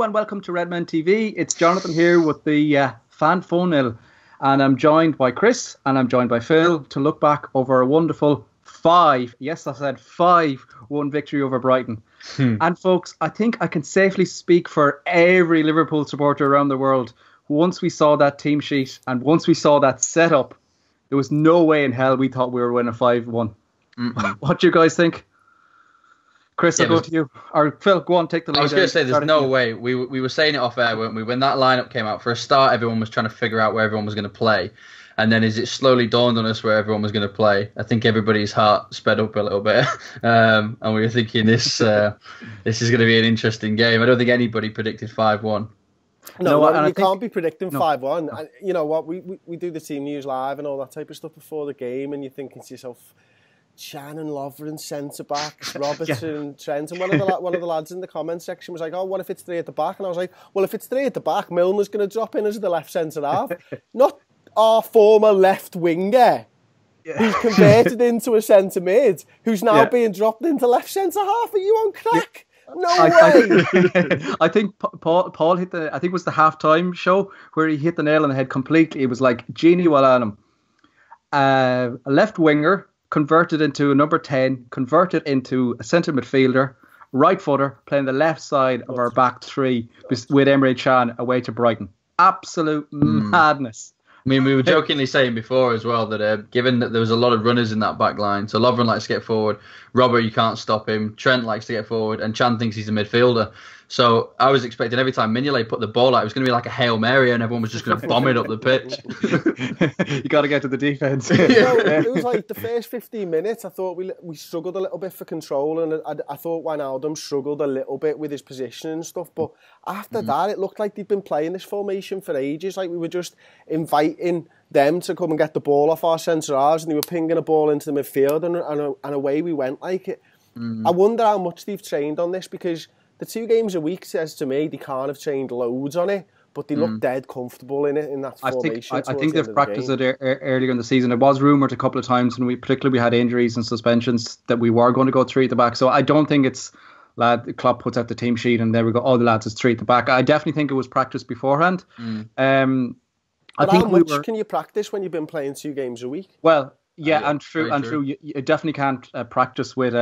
Hello and welcome to Redmen TV. It's Jonathan here with the fan phone ill, and I'm joined by Chris and I'm joined by Phil to look back over a wonderful 5-1 victory over Brighton. And folks, I think I can safely speak for every Liverpool supporter around the world. Once we saw that team sheet and once we saw that setup, there was no way in hell we thought we were winning 5-1. What do you guys think? Chris, I'll go to you. Or Phil, go on, take the lead. I was going to say, there's no way. We were saying it off air, weren't we? When that lineup came out, for a start, everyone was trying to figure out where everyone was going to play. And then as it slowly dawned on us where everyone was going to play, I think everybody's heart sped up a little bit. And we were thinking this is going to be an interesting game. I don't think anybody predicted 5-1. No, you can't be predicting 5-1. You know what? We do the team news live and all that type of stuff before the game, and you're thinking to yourself, Chan and Lovren centre backs, Robertson, Trent, and one of the lads in the comment section was like, "Oh, what if it's 3 at the back?" And I was like, "Well, if it's 3 at the back, Milner's going to drop in as the left centre half, not our former left winger, who's converted into a centre mid, who's now being dropped into left centre half. Are you on crack?" No way. I think Paul hit I think it was the halftime show where he hit the nail on the head completely. It was like Genie Wallanum, a left winger converted into a number 10, converted into a centre midfielder, right footer, playing the left side of our back three with Emre Can away to Brighton. Absolute madness. I mean, we were jokingly saying before as well that given that there was a lot of runners in that back line, so Lovren likes to get forward, Robert, you can't stop him, Trent likes to get forward, and Chan thinks he's a midfielder. So I was expecting every time Mignolet put the ball out, it was going to be like a Hail Mary and everyone was just going to bomb it up the pitch. You got to get to the defence. It was like the first 15 minutes, I thought we struggled a little bit for control, and I thought Wijnaldum struggled a little bit with his position and stuff, but after that, it looked like they'd been playing this formation for ages. Like we were just inviting them to come and get the ball off our centre halves, and they were pinging a ball into the midfield, and away we went like it. I wonder how much they've trained on this, because the 2 games a week says to me they can't have trained loads on it, but they look dead comfortable in it, in that formation. I think they've practiced it earlier in the season. It was rumoured a couple of times, and particularly we had injuries and suspensions, that we were going to go 3 at the back. So I don't think it's Klopp puts out the team sheet and there we go, all the lads is 3 at the back. I definitely think it was practiced beforehand. How much can you practice when you've been playing 2 games a week? Well, and true. You definitely can't practice with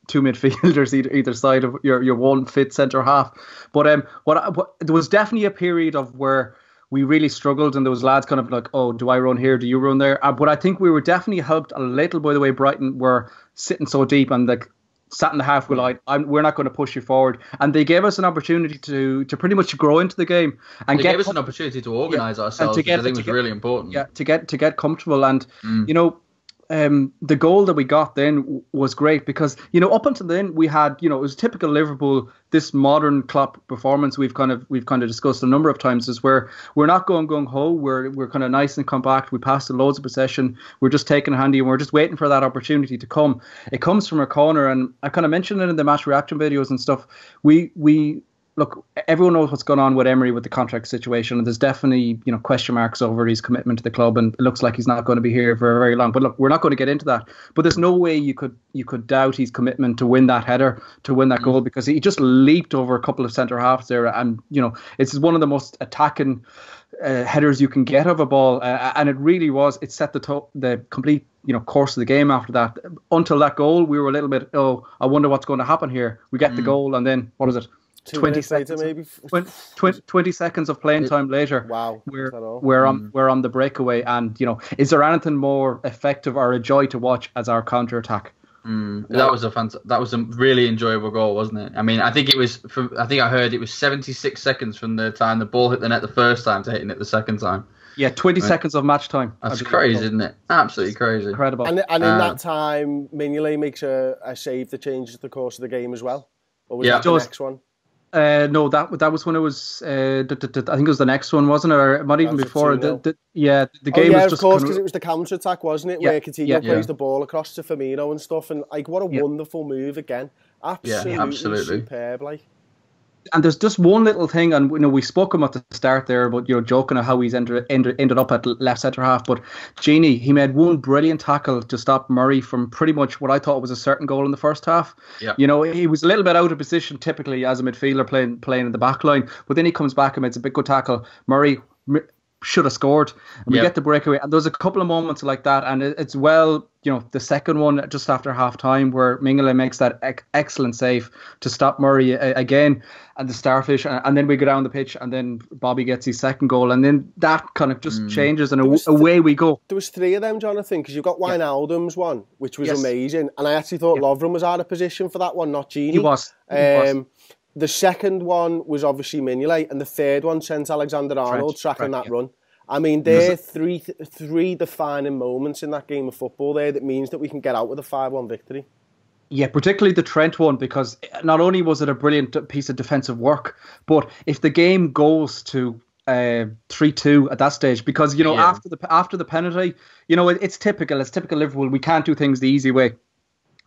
2 midfielders either side of your one fit centre half. But there was definitely a period of where we really struggled, and there was lads kind of like, oh, do I run here? Do you run there? But I think we were definitely helped a little by the way Brighton were sitting so deep and like sat in the halfway line. We're not going to push you forward, and they gave us an opportunity to pretty much grow into the game, and they gave us an opportunity to organise ourselves, which I think was really important. Yeah, to get comfortable, and you know. The goal that we got then was great because, you know, up until then we had, you know, it was typical Liverpool, this modern Klopp performance we've kind of discussed a number of times, is where we're not going gung-ho, we're kind of nice and compact, we pass the loads of possession, we're just taking a handy and we're just waiting for that opportunity to come. It comes from a corner, and I kind of mentioned it in the match reaction videos and stuff. We look, everyone knows what's going on with Emery with the contract situation, and there's definitely, you know, question marks over his commitment to the club, and it looks like he's not going to be here for very long. But look, we're not going to get into that. But there's no way you could doubt his commitment to win that header, to win that goal, because he just leaped over a couple of centre halves there, and you know, it's one of the most attacking headers you can get of a ball, and it really was. It set the complete, you know, course of the game after that. Until that goal, we were a little bit, I wonder what's going to happen here. We get the goal, and then what is it? 20 seconds, maybe 20 seconds of playing time later. Wow, we're on the breakaway, and you know, is there anything more effective or a joy to watch as our counter attack? That was a really enjoyable goal, wasn't it? I mean, I think I heard it was 76 seconds from the time the ball hit the net the first time to hitting it the second time. Yeah, 20 seconds of match time. That's crazy, isn't it? Absolutely crazy. Incredible. And in that time, Mignolet makes a save that changes the course of the game as well. Or was that the next one? No, that was when it was. I think it was the next one, wasn't it? Or it might even before. The game was just. Of course, because it was the counter attack, wasn't it? Where Coutinho plays the ball across to Firmino and stuff, and like what a wonderful move again. Absolutely superb, like. And there's just one little thing, and we spoke him at the start there, but joking at how he's ended up at left centre half. But Genie, he made one brilliant tackle to stop Murray from pretty much what I thought was a certain goal in the first half. Yeah. He was a little bit out of position typically as a midfielder playing in the back line, but then he comes back and makes a big good tackle. Murray should have scored, and we get the breakaway. And there's a couple of moments like that, and it's the second one just after half time where Mingele makes that excellent save to stop Murray again, and the starfish, and then we go down the pitch, and then Bobby gets his second goal, and then that kind of just changes, and away we go. There was three of them, Jonathan, because you've got Wijnaldum's one, which was amazing, and I actually thought Lovren was out of position for that one, not Genie. He was. The second one was obviously Mignolet, and the third one, Trent Alexander-Arnold tracking that run. I mean, there are three defining moments in that game of football there that means that we can get out with a 5-1 victory. Yeah, particularly the Trent one, because not only was it a brilliant piece of defensive work, but if the game goes to 3-2 at that stage, because after the penalty, it's typical Liverpool. We can't do things the easy way.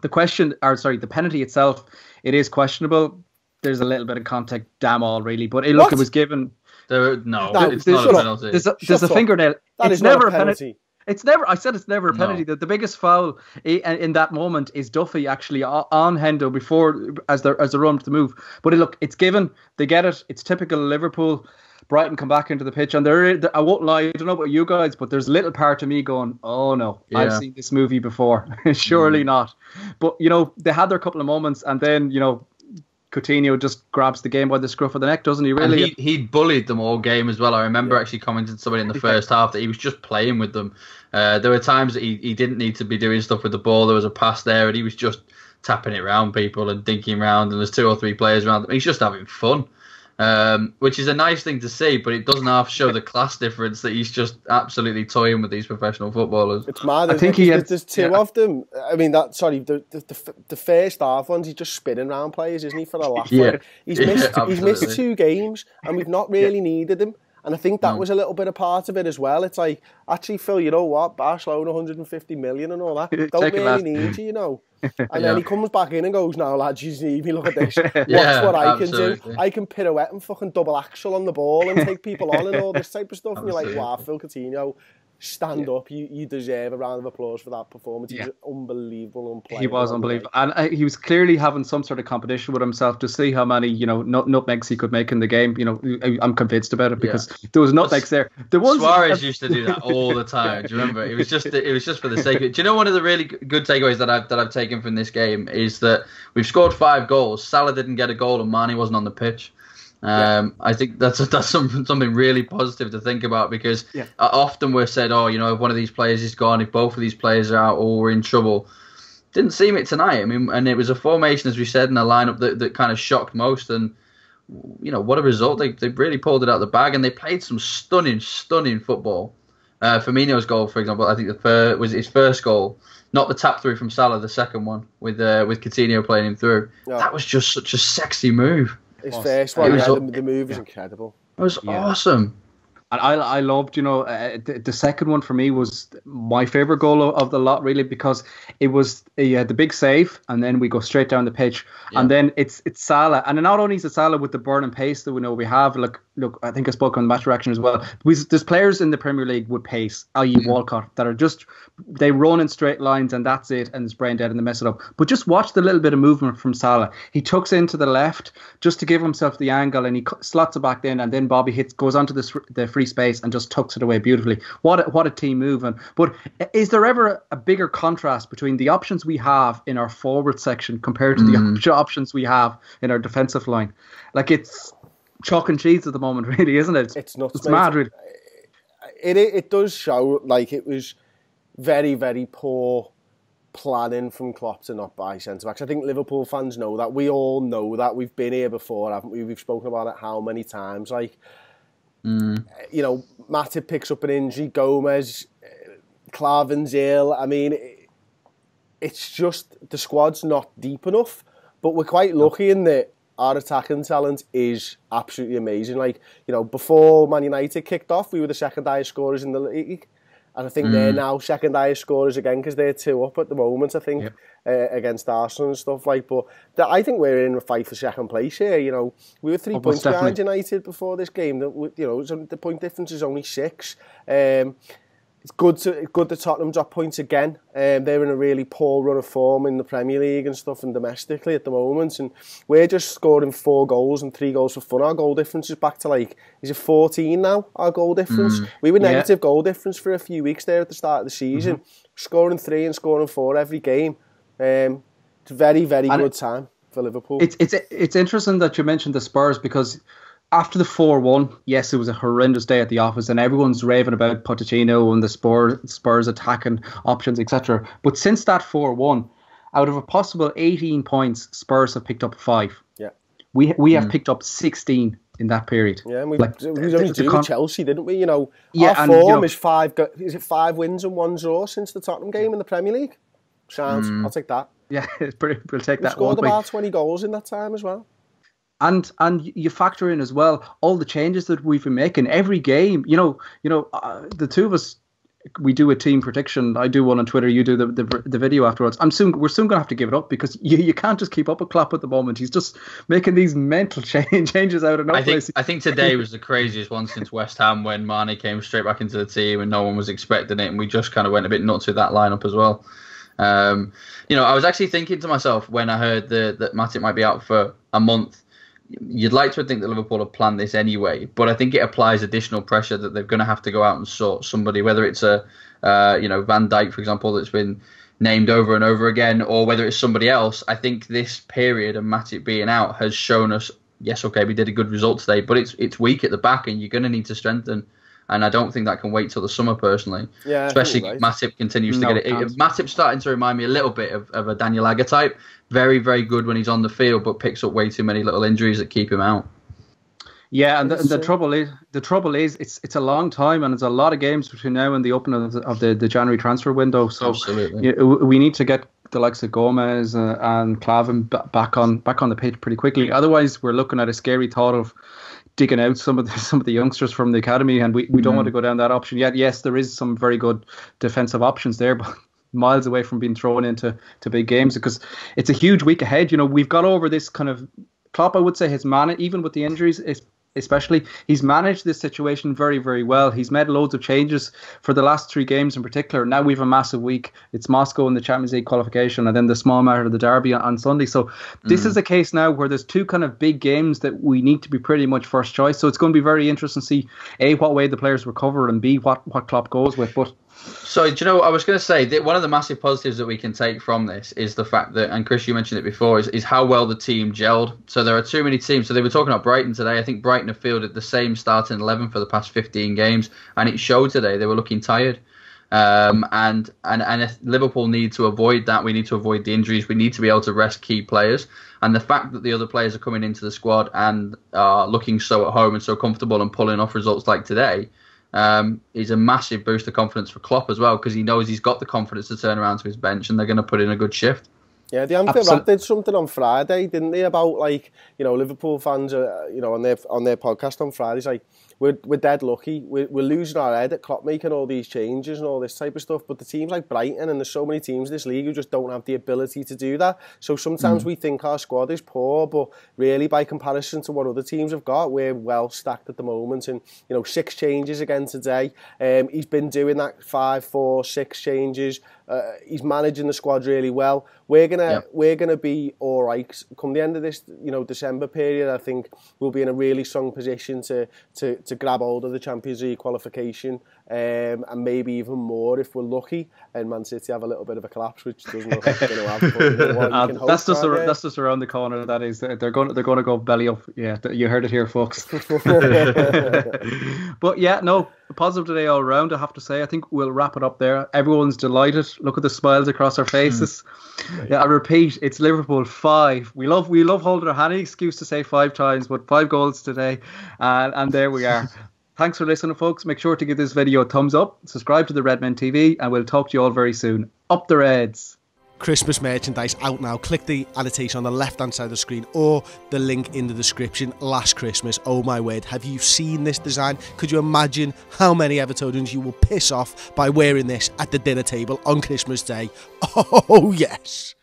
The penalty itself, it is questionable. There's a little bit of contact, damn all, really. But it was given. It's not a penalty. There's a fingernail. It's never a penalty. It's never. I said it's never a penalty. The biggest foul in that moment is Duffy actually on Hendo before as they run to move. But it's given. They get it. It's typical Liverpool. Brighton come back into the pitch, and I won't lie, I don't know about you guys, but there's a little part of me going, oh no, I've seen this movie before. Surely not. But they had their couple of moments, and then Coutinho just grabs the game by the scruff of the neck, doesn't he? Really, and he bullied them all game as well. I remember actually commenting to somebody in the first half that he was just playing with them. There were times that he didn't need to be doing stuff with the ball. There was a pass there, and he was just tapping it around people and dinking around. And there's 2 or 3 players around them. He's just having fun, which is a nice thing to see. But it doesn't half show the class difference that he's just absolutely toying with these professional footballers. It's mad. There's 2 of them. I mean, the first half ones, he's just spinning around players, isn't he, for a laugh? Yeah. He's missed 2 games, and we've not really needed him. And I think that was a little bit of part of it as well. It's like, actually, Phil, you know what? Barcelona, 150 million and all that. Don't really need you, And then he comes back in and goes, now, lads, you need me, look at this. Watch what I can do. I can pirouette and fucking double axel on the ball and take people on and all this type of stuff. And you're like, wow, Phil Coutinho, stand up. You deserve a round of applause for that performance. He was unbelievable. He was unbelievable. And he was clearly having some sort of competition with himself to see how many, nutmegs he could make in the game. I'm convinced about it because there was nutmegs there. Suarez used to do that all the time. Do you remember? It was just for the sake of it. Do you know one of the really good takeaways that I've taken from this game is that we've scored 5 goals. Salah didn't get a goal and Mane wasn't on the pitch. I think that's something really positive to think about because often we're said, if one of these players is gone, if both of these players are out, we're in trouble. Didn't seem it tonight. I mean, and it was a formation, as we said, in a lineup that kind of shocked most. And what a result! They really pulled it out of the bag, and they played some stunning football. Firmino's goal, for example, I think was his first goal, not the tap through from Salah, the second one with Coutinho playing him through. Yeah. That was just such a sexy move. His first one, the move is incredible. It was awesome. And I loved, the second one for me was my favourite goal of the lot, really, because it was the big save, and then we go straight down the pitch, and then it's Salah, and not only is it Salah with the burning pace that we have. Look, I think I spoke on match reaction as well. There's players in the Premier League with pace, i.e. Walcott, that are just they run in straight lines and that's it, and it's brain dead and they mess it up. But just watch the little bit of movement from Salah. He tucks into the left just to give himself the angle, and he slots it back in, and then Bobby goes onto the free space and just tucks it away beautifully. What a team moving. But is there ever a bigger contrast between the options we have in our forward section compared to the options we have in our defensive line? Like, it's chalk and cheese at the moment, really, isn't it? It's nuts. It's mad, really. It does show like it was very, very poor planning from Klopp to not buy centre-backs. I think Liverpool fans know that. We all know that. We've been here before, haven't we? We've spoken about it how many times. Like, Matip picks up an injury, Gomez, Klavan's ill. I mean, it's just the squad's not deep enough, but we're quite lucky in that our attacking talent is absolutely amazing. Like, before Man United kicked off, we were the second highest scorers in the league. And I think they're now second highest scorers again because they're 2 up at the moment, I think, against Arsenal and stuff like. But I think we're in a fight for second place here. You know, we were 3 points behind United before this game. You know, the point difference is only 6. It's good that Tottenham drop points again. They're in a really poor run of form in the Premier League and stuff and domestically at the moment. And we're just scoring 4 goals and 3 goals for fun. Our goal difference is back to is it 14 now, our goal difference? We were negative goal difference for a few weeks there at the start of the season. Scoring 3 and scoring 4 every game. It's a very, very good time for Liverpool. It's interesting that you mentioned the Spurs because after the 4-1, yes, it was a horrendous day at the office and everyone's raving about Pochettino and the Spurs attacking options, etc. But since that 4-1, out of a possible 18 points, Spurs have picked up 5. Yeah, we have picked up 16 in that period. Yeah, and we only drew with Chelsea, didn't we? You know, our form is 5. Is it 5 wins and 1 draw since the Tottenham game in the Premier League? Sounds. I'll take that. Yeah, we'll take that. Scored about 20 goals in that time as well. And you factor in as well all the changes that we've been making every game. You know, the two of us, we do a team prediction. I do one on Twitter. You do the video afterwards. We're soon going to have to give it up because you can't just keep up with Klopp at the moment. He's just making these mental changes out of no place. I think today was the craziest one since West Ham when Mane came straight back into the team and no one was expecting it, and we just kind of went a bit nuts with that lineup as well. You know, I was actually thinking to myself when I heard that Matip might be out for a month. You'd like to think that Liverpool have planned this anyway, but I think it applies additional pressure that they're going to have to go out and sort somebody, whether it's Van Dijk, for example, that's been named over and over again, or whether it's somebody else. I think this period of Matip being out has shown us, yes, okay, we did a good result today, but it's weak at the back, and you're going to need to strengthen. And I don't think that can wait till the summer, personally. Yeah, especially if Matip continues to get it. If Matip's starting to remind me a little bit of a Daniel Agger type. Very, very good when he's on the field, but picks up way too many little injuries that keep him out. Yeah, and the trouble is it's a long time, and it's a lot of games between now and the opening of the January transfer window. So absolutely, we need to get the likes of Gomez and Clavin back on the pitch pretty quickly. Otherwise, we're looking at a scary thought of digging out some of the youngsters from the academy, and we don't want to go down that option yet. Yes, there is some very good defensive options there, but miles away from being thrown into big games because it's a huge week ahead. You know, we've got over this kind of Klopp, I would say, has managed, even with the injuries, especially, he's managed this situation very, very well. He's made loads of changes for the last 3 games in particular. Now we have a massive week. It's Moscow in the Champions League qualification and then the small matter of the derby on Sunday. So this is a case now where there's 2 kind of big games that we need to be pretty much first choice. So it's going to be very interesting to see, A, what way the players recover, and B, what Klopp goes with. But so, do you know, I was going to say that one of the massive positives that we can take from this is the fact that, and Chris, you mentioned it before, is how well the team gelled. So there are too many teams. So they were talking about Brighton today. I think Brighton have fielded the same starting 11 for the past 15 games, and it showed today. They were looking tired. And Liverpool need to avoid that. We need to avoid the injuries. We need to be able to rest key players. And the fact that the other players are coming into the squad and are looking so at home and so comfortable and pulling off results like today is a massive boost of confidence for Klopp as well, because he knows he's got the confidence to turn around to his bench and they're going to put in a good shift. Yeah, the Anfield Road did something on Friday, didn't they, about, like, you know, Liverpool fans, you know, on their podcast on Fridays, like, we're dead lucky. We're losing our head at Klopp making all these changes and all this type of stuff. But the teams like Brighton, and there's so many teams in this league who just don't have the ability to do that. So sometimes we think our squad is poor, but really by comparison to what other teams have got, we're well stacked at the moment. And, you know, 6 changes again today. He's been doing that 5, 4, 6 changes. He's managing the squad really well. We're gonna be all right come the end of this, you know, December period. I think we'll be in a really strong position to grab hold of the Champions League qualification, and maybe even more if we're lucky. And Man City have a little bit of a collapse, which doesn't look like they're going to have. But, you know, that's just around the corner. That is, they're going to go belly up. Yeah, you heard it here, folks. But yeah, no, positive today all around. I have to say, I think we'll wrap it up there. Everyone's delighted. Look at the smiles across our faces. Yeah, I repeat, it's Liverpool 5. We love holding our hand. Any excuse to say 5 times, but 5 goals today, and there we are. Thanks for listening, folks. Make sure to give this video a thumbs up, subscribe to the Redmen TV, and we'll talk to you all very soon. Up the Reds! Christmas merchandise out now. Click the annotation on the left-hand side of the screen or the link in the description. Last Christmas, oh my word, have you seen this design? Could you imagine how many Evertonians you will piss off by wearing this at the dinner table on Christmas Day? Oh, yes.